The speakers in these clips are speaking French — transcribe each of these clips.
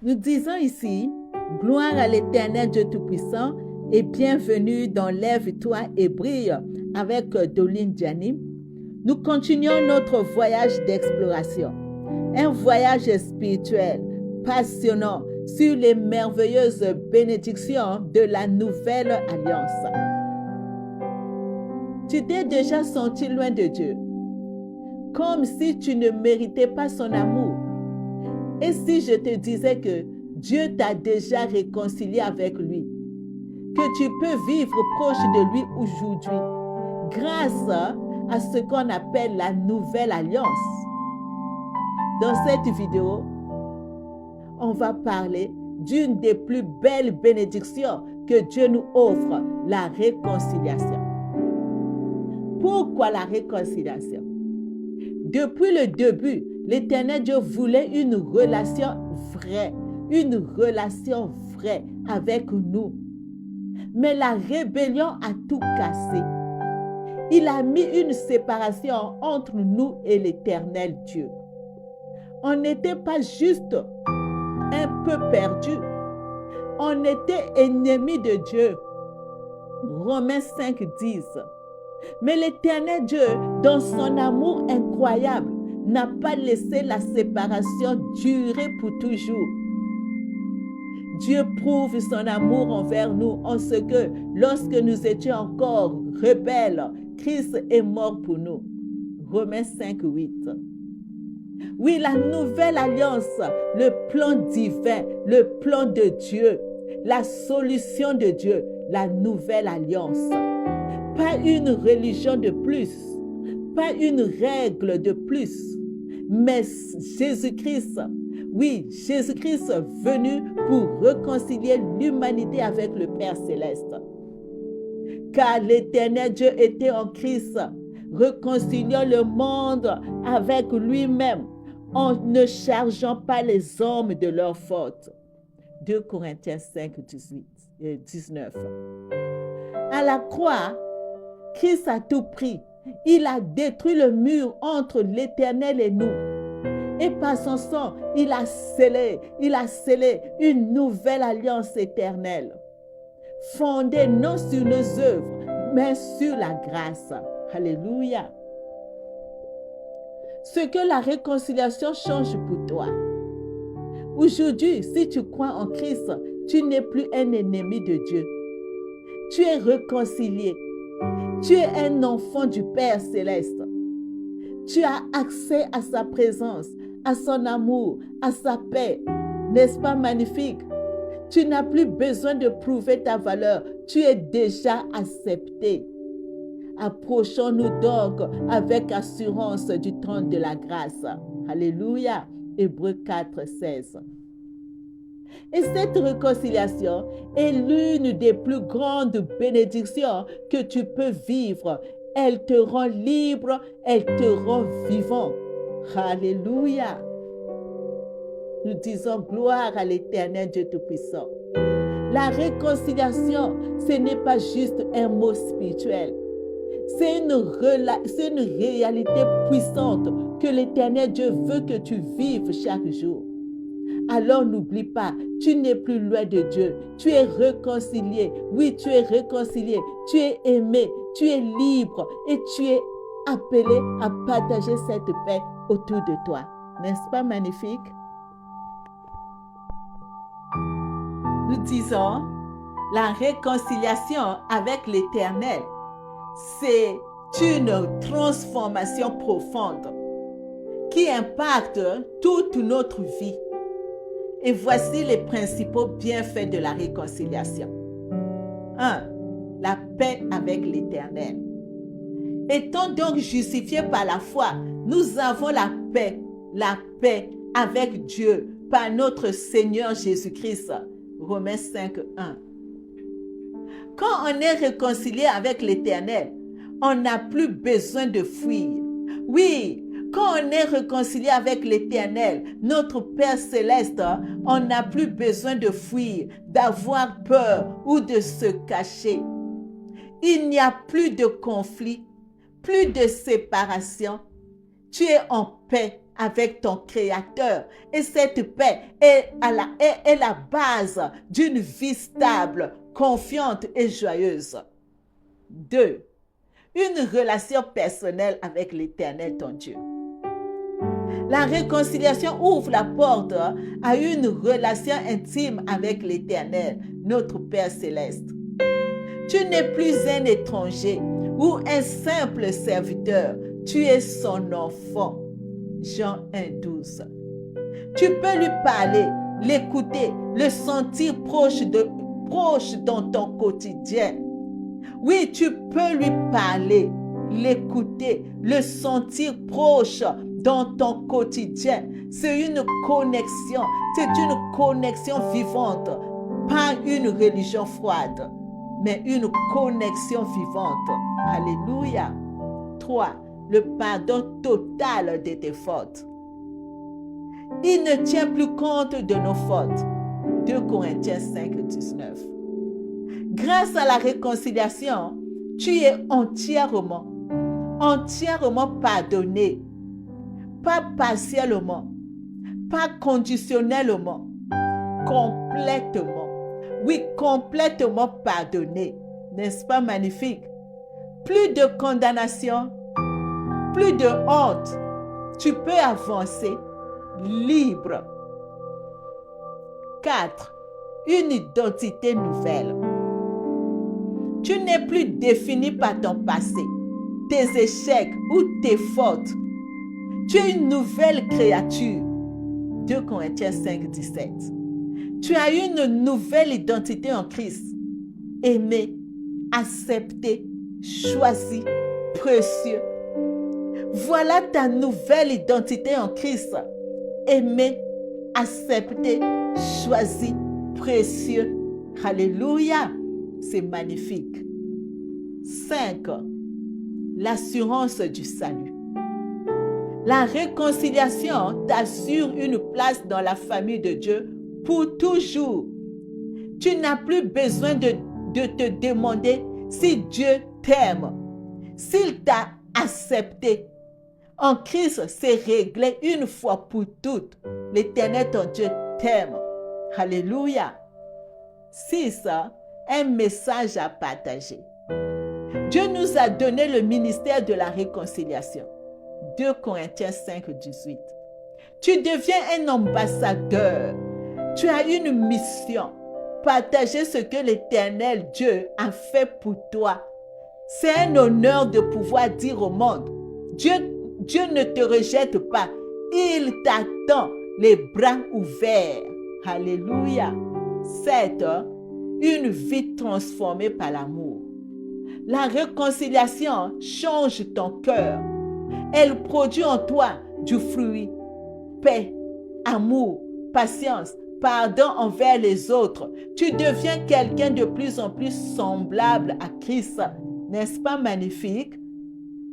Nous disons ici, gloire à l'Éternel Dieu Tout-Puissant et bienvenue dans Lève-toi et brille avec Doline Diani. Nous continuons notre voyage d'exploration, un voyage spirituel passionnant sur les merveilleuses bénédictions de la nouvelle alliance. Tu t'es déjà senti loin de Dieu, comme si tu ne méritais pas son amour. Et si je te disais que Dieu t'a déjà réconcilié avec lui, que tu peux vivre proche de lui aujourd'hui, grâce à ce qu'on appelle la nouvelle alliance. Dans cette vidéo, on va parler d'une des plus belles bénédictions que Dieu nous offre, la réconciliation. Pourquoi la réconciliation? Depuis le début, l'Éternel Dieu voulait une relation vraie avec nous. Mais la rébellion a tout cassé. Il a mis une séparation entre nous et l'Éternel Dieu. On n'était pas juste un peu perdu. On était ennemis de Dieu. Romains 5 disent. Mais l'Éternel Dieu, dans son amour incroyable, n'a pas laissé la séparation durer pour toujours. Dieu prouve son amour envers nous en ce que, lorsque nous étions encore rebelles, Christ est mort pour nous. Romains 5, 8. Oui, la nouvelle alliance, le plan divin, le plan de Dieu, la solution de Dieu, la nouvelle alliance. Pas une religion de plus, pas une règle de plus, mais Jésus-Christ. Oui, Jésus-Christ venu pour réconcilier l'humanité avec le Père Céleste. Car l'Éternel Dieu était en Christ, réconciliant le monde avec lui-même, en ne chargeant pas les hommes de leurs fautes. 2 Corinthiens 5, 19. À la croix, Christ a tout pris. Il a détruit le mur entre l'Éternel et nous. Et par son sang, il a scellé une nouvelle alliance éternelle, fondée non sur nos œuvres, mais sur la grâce. Alléluia. Ce que la réconciliation change pour toi. Aujourd'hui, si tu crois en Christ, tu n'es plus un ennemi de Dieu. Tu es réconcilié. Tu es un enfant du Père Céleste. Tu as accès à sa présence, à son amour, à sa paix. N'est-ce pas magnifique? Tu n'as plus besoin de prouver ta valeur. Tu es déjà accepté. Approchons-nous donc avec assurance du trône de la grâce. Alléluia. Hébreux 4, 16. Et cette réconciliation est l'une des plus grandes bénédictions que tu peux vivre. Elle te rend libre, elle te rend vivant. Alléluia. Nous disons gloire à l'Éternel Dieu Tout-Puissant. La réconciliation, ce n'est pas juste un mot spirituel. C'est une réalité puissante que l'Éternel Dieu veut que tu vives chaque jour. Alors n'oublie pas, tu n'es plus loin de Dieu. Tu es réconcilié. Oui, tu es réconcilié. Tu es aimé. Tu es libre. Et tu es appelé à partager cette paix autour de toi. N'est-ce pas magnifique? Nous disons, la réconciliation avec l'Éternel, c'est une transformation profonde qui impacte toute notre vie. Et voici les principaux bienfaits de la réconciliation. 1. La paix avec l'Éternel. Étant donc justifiés par la foi, nous avons la paix avec Dieu par notre Seigneur Jésus-Christ. Romains 5, 1. Quand on est réconcilié avec l'Éternel, on n'a plus besoin de fuir. Oui, quand on est réconcilié avec l'Éternel, notre Père Céleste, on n'a plus besoin de fuir, d'avoir peur ou de se cacher. Il n'y a plus de conflit, plus de séparation. Tu es en paix avec ton Créateur. Et cette paix est la base d'une vie stable, confiante et joyeuse. 2. Une relation personnelle avec l'Éternel, ton Dieu. La réconciliation ouvre la porte à une relation intime avec l'Éternel, notre Père céleste. Tu n'es plus un étranger ou un simple serviteur, tu es son enfant. Jean 1,12. Tu peux lui parler, l'écouter, le sentir proche dans ton quotidien. Oui, tu peux lui parler, l'écouter, le sentir proche dans ton quotidien. C'est une connexion vivante, pas une religion froide, mais une connexion vivante. Alléluia. 3. Le pardon total de tes fautes. Il ne tient plus compte de nos fautes. 2 Corinthiens 5, 19. Grâce à la réconciliation, tu es entièrement pardonné. Pas partiellement, pas conditionnellement, complètement. Oui, complètement pardonné. N'est-ce pas magnifique? Plus de condamnation, plus de honte. Tu peux avancer libre. 4. Une identité nouvelle. Tu n'es plus défini par ton passé, tes échecs ou tes fautes. Tu es une nouvelle créature. 2 Corinthiens 5, 17. Tu as une nouvelle identité en Christ. Aimé, accepté, choisi, précieux. Voilà ta nouvelle identité en Christ. Aimé, accepté, choisi, précieux. Alléluia. C'est magnifique. 5. L'assurance du salut. La réconciliation t'assure une place dans la famille de Dieu pour toujours. Tu n'as plus besoin de te demander si Dieu t'aime, s'il t'a accepté. En Christ, c'est réglé une fois pour toutes. L'Éternel, ton Dieu, t'aime. Alléluia. 6. Un message à partager. Dieu nous a donné le ministère de la réconciliation. 2 Corinthiens 5, 18. Tu deviens un ambassadeur. Tu as une mission. Partager ce que l'Éternel Dieu a fait pour toi. C'est un honneur de pouvoir dire au monde, Dieu ne te rejette pas. Il t'attend les bras ouverts. Alléluia. 7. Une vie transformée par l'amour. La réconciliation change ton cœur. Elle produit en toi du fruit, paix, amour, patience, pardon envers les autres. Tu deviens quelqu'un de plus en plus semblable à Christ. N'est-ce pas magnifique?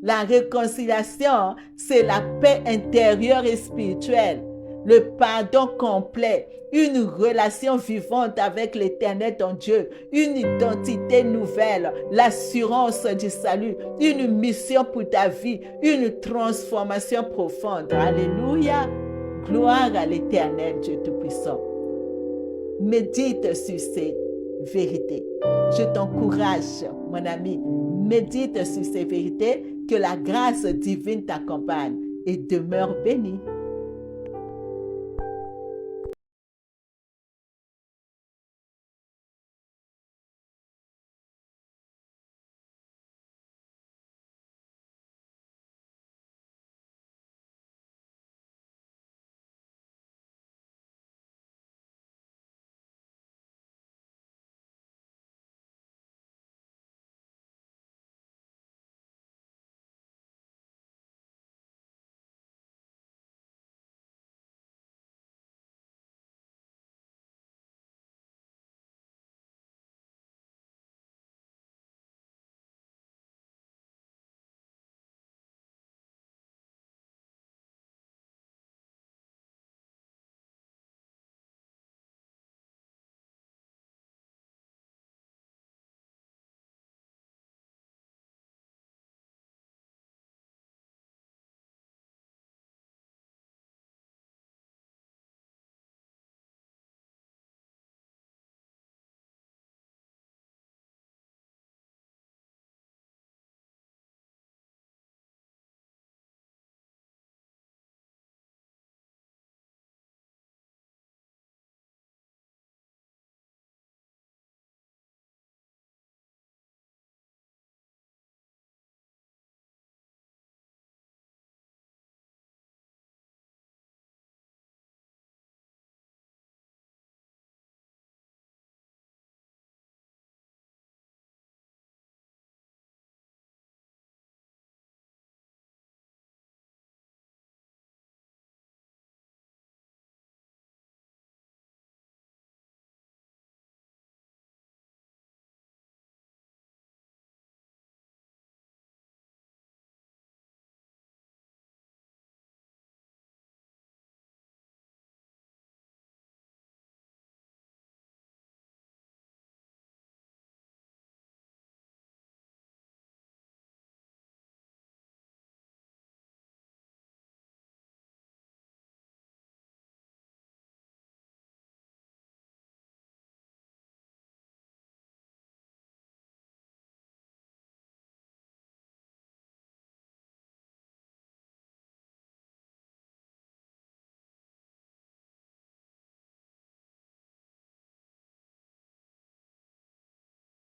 La réconciliation, c'est la paix intérieure et spirituelle, le pardon complet, une relation vivante avec l'Éternel ton Dieu, une identité nouvelle, l'assurance du salut, une mission pour ta vie, une transformation profonde. Alléluia! Gloire à l'Éternel Dieu Tout-Puissant. Médite sur ces vérités. Je t'encourage, mon ami, médite sur ces vérités, que la grâce divine t'accompagne et demeure bénie.